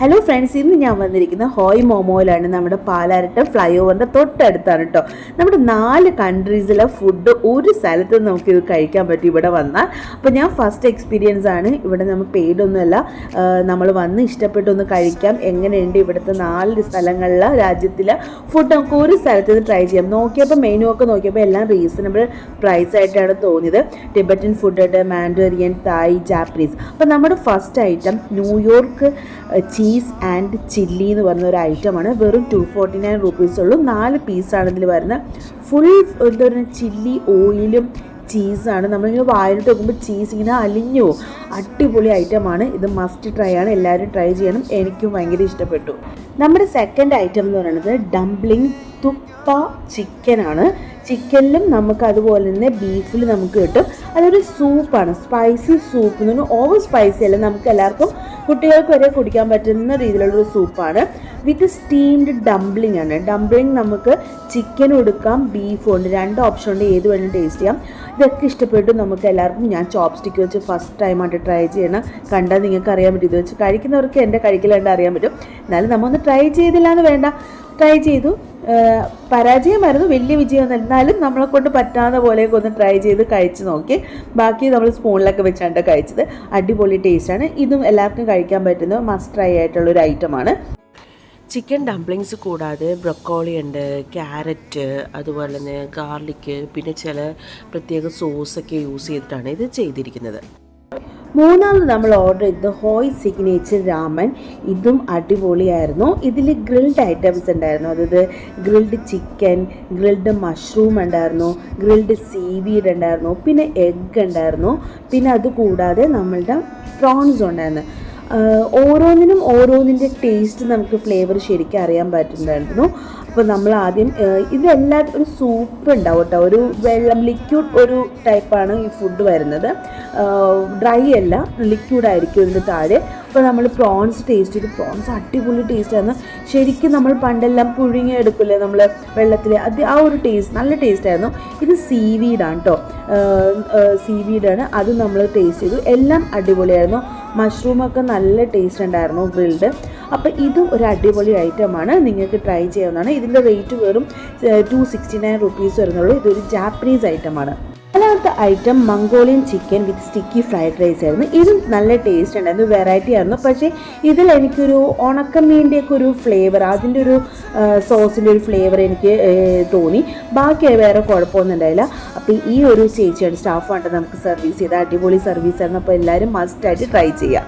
Hello friends, ഇന്ന് ഞാൻ വന്നിരിക്കുന്ന ഹോയ് മോമോയിലാണ്. നമ്മുടെ പാലാരട്ടം ഫ്ലൈ ഓവറിൻ്റെ തൊട്ടടുത്താണ് കേട്ടോ. നമ്മുടെ 4 കൺട്രീസിലെ ഫുഡ് ഒരു സ്ഥലത്ത് നമുക്കിത് കഴിക്കാൻ പറ്റും ഇവിടെ വന്നാൽ. അപ്പോൾ ഞാൻ ഫസ്റ്റ് എക്സ്പീരിയൻസ് ആണ്. ഇവിടെ നമ്മൾ പെയ്ഡൊന്നുമല്ല, നമ്മൾ വന്ന് ഇഷ്ടപ്പെട്ടൊന്ന് കഴിക്കാം. എങ്ങനെയുണ്ട് ഇവിടുത്തെ 4 സ്ഥലങ്ങളിലെ രാജ്യത്തിലെ ഫുഡ് നമുക്ക് ഒരു സ്ഥലത്ത് നിന്ന് ട്രൈ ചെയ്യാം. നോക്കിയപ്പോൾ മെനു ഒക്കെ നോക്കിയപ്പോൾ എല്ലാം റീസണബിൾ പ്രൈസ് ആയിട്ടാണ് തോന്നിയത്. ടിബറ്റൻ ഫുഡ് ഉണ്ട്, മാൻഡറിയൻ, തായ്, ജാപ്പനീസ്. അപ്പോൾ നമ്മുടെ first item New York cheese and chilli എന്ന് പറഞ്ഞ ഒരു ഐറ്റമാണ്. വെറും 249 rupees ഉള്ളൂ. 4 പീസാണ് ഇതിൽ വരുന്നത്. ഫുൾ എന്താ പറയുക, ചില്ലി ഓയിലും ചീസാണ്. നമ്മളിങ്ങനെ വായിലിട്ട് വെക്കുമ്പോൾ ചീസ് ഇങ്ങനെ അലിഞ്ഞു പോകും. അടിപൊളി ഐറ്റമാണ് ഇത്. മസ്റ്റ് ട്രൈ ആണ്, എല്ലാവരും ട്രൈ ചെയ്യണം. എനിക്കും ഭയങ്കര ഇഷ്ടപ്പെട്ടു. നമ്മുടെ സെക്കൻഡ് ഐറ്റം എന്ന് പറയുന്നത് ഡംപ്ലിംഗ് തുപ്പ ചിക്കനാണ്. ചിക്കനിലും നമുക്ക് അതുപോലെ തന്നെ ബീഫിൽ നമുക്ക് കിട്ടും. അതൊരു സൂപ്പാണ്, സ്പൈസി സൂപ്പ് എന്ന് പറഞ്ഞാൽ ഓവർ സ്പൈസി അല്ല, നമുക്ക് എല്ലാവർക്കും കുട്ടികൾക്ക് വരെ കുടിക്കാൻ പറ്റുന്ന രീതിയിലുള്ളൊരു സൂപ്പാണ്. വിത്ത് സ്റ്റീംഡ് ഡംപ്ലിംഗ് ആണ്. ഡംപ്ലിംഗ് നമുക്ക് ചിക്കനും എടുക്കാം, ബീഫും ഉണ്ട്. 2 ഓപ്ഷൻ ഉണ്ട്, ഏത് വേണമെങ്കിലും ടേസ്റ്റ് ചെയ്യാം. ഇതൊക്കെ ഇഷ്ടപ്പെട്ടു നമുക്ക് എല്ലാവർക്കും. ഞാൻ ചോപ്പ് സ്റ്റിക്ക് വെച്ച് ഫസ്റ്റ് ടൈമായിട്ട് ട്രൈ ചെയ്യണം. കണ്ടാൽ നിങ്ങൾക്ക് അറിയാൻ പറ്റും. ഇത് വെച്ച് കഴിക്കുന്നവർക്ക് എൻ്റെ കഴിക്കലാണ്ട് അറിയാൻ പറ്റും. എന്നാലും നമ്മൊന്ന് ട്രൈ ചെയ്തില്ല എന്ന് വേണ്ട, ട്രൈ ചെയ്തു. പരാജയമായിരുന്നു, വലിയ വിജയം. എന്നാലും നമ്മളെ കൊണ്ട് പറ്റാവുന്ന പോലെയൊക്കെ ഒന്ന് ട്രൈ ചെയ്ത് കഴിച്ച് നോക്കി. ബാക്കി നമ്മൾ സ്പൂണിലൊക്കെ വെച്ചാണ് കഴിച്ചത്. അടിപൊളി ടേസ്റ്റാണ്. ഇതും എല്ലാവർക്കും കഴിക്കാൻ പറ്റുന്ന മസ്റ്റ് ട്രൈ ആയിട്ടുള്ളൊരു ഐറ്റമാണ്. ചിക്കൻ ഡംപ്ലിങ്സ് കൂടാതെ ബ്രൊക്കോളി ഉണ്ട്, ക്യാരറ്റ്, അതുപോലെ തന്നെ ഗാർലിക്ക്, പിന്നെ ചില പ്രത്യേക സോസൊക്കെ യൂസ് ചെയ്തിട്ടാണ് ഇത് ചെയ്തിരിക്കുന്നത്. മൂന്നാമത് നമ്മൾ ഓർഡർ ചെയ്തത് ഹോയ് സിഗ്നേച്ചർ രാമൻ. ഇതും അടിപൊളിയായിരുന്നു. ഇതിൽ ഗ്രിൽഡ് ഐറ്റംസ് ഉണ്ടായിരുന്നു. അതായത് ഗ്രിൽഡ് ചിക്കൻ, ഗ്രിൽഡ് മഷ്റൂം ഉണ്ടായിരുന്നു, ഗ്രിൽഡ് സീവീഡ് ഉണ്ടായിരുന്നു, പിന്നെ എഗ്ഗ് ഉണ്ടായിരുന്നു, പിന്നെ അതുകൂടാതെ നമ്മളുടെ പ്രോൺസ് ഉണ്ടായിരുന്നു. ഓരോന്നിനും ഓരോന്നിൻ്റെ ടേസ്റ്റ് നമുക്ക് ഫ്ലേവർ ശരിക്കും അറിയാൻ പറ്റുന്നുണ്ടായിരുന്നു. അപ്പോൾ നമ്മൾ ആദ്യം ഇതെല്ലാം ഒരു സൂപ്പ് ഉണ്ടാവും കേട്ടോ. ഒരു വെള്ളം ലിക്വിഡ് ഒരു ടൈപ്പാണ് ഈ ഫുഡ് വരുന്നത്. ഡ്രൈ അല്ല, ലിക്വിഡായിരിക്കും ഇതിൻ്റെ താഴെ. അപ്പോൾ നമ്മൾ പ്രോൺസ് ടേസ്റ്റ് ചെയ്തു. പ്രോൺസ് അടിപൊളി ടേസ്റ്റായിരുന്നു. ശരിക്കും നമ്മൾ പണ്ടെല്ലാം പുഴുങ്ങി എടുക്കില്ലേ നമ്മൾ വെള്ളത്തിൽ, അത് ആ ഒരു ടേസ്റ്റ്, നല്ല ടേസ്റ്റായിരുന്നു. ഇത് സീവീഡാണ് കേട്ടോ, സീവീഡാണ്. അത് നമ്മൾ ടേസ്റ്റ് ചെയ്തു. എല്ലാം അടിപൊളിയായിരുന്നു. മഷ്റൂമൊക്കെ നല്ല ടേസ്റ്റ് ഉണ്ടായിരുന്നു, ഗ്രിൽഡ്. അപ്പോൾ ഇതും ഒരു അടിപൊളി ഐറ്റമാണ്, നിങ്ങൾക്ക് ട്രൈ ചെയ്യാവുന്നതാണ്. ഇതിൻ്റെ റേറ്റ് വെറും 269 rupees വരുന്നുള്ളൂ. ഇതൊരു ജാപ്പനീസ് ഐറ്റമാണ്. നാലാമത്തെ item Mongolian chicken with sticky fried rice ആയിരുന്നു. ഇതും നല്ല ടേസ്റ്റ് ഉണ്ടായിരുന്നു, വെറൈറ്റി ആയിരുന്നു. പക്ഷേ ഇതിൽ എനിക്കൊരു ഉണക്കമീൻ്റെയൊക്കെ ഒരു ഫ്ലേവർ, അതിൻ്റെ ഒരു സോസിൻ്റെ ഒരു ഫ്ലേവർ എനിക്ക് തോന്നി. ബാക്കി വേറെ കുഴപ്പമൊന്നും ഉണ്ടായില്ല. അപ്പോൾ ഈ ഒരു ചേച്ചിയാണ്, സ്റ്റാഫായിട്ട് നമുക്ക് സർവീസ് ചെയ്ത അടിപൊളി സർവീസ് ആയിരുന്നു. അപ്പോൾ എല്ലാവരും മസ്റ്റായിട്ട് ട്രൈ ചെയ്യാം.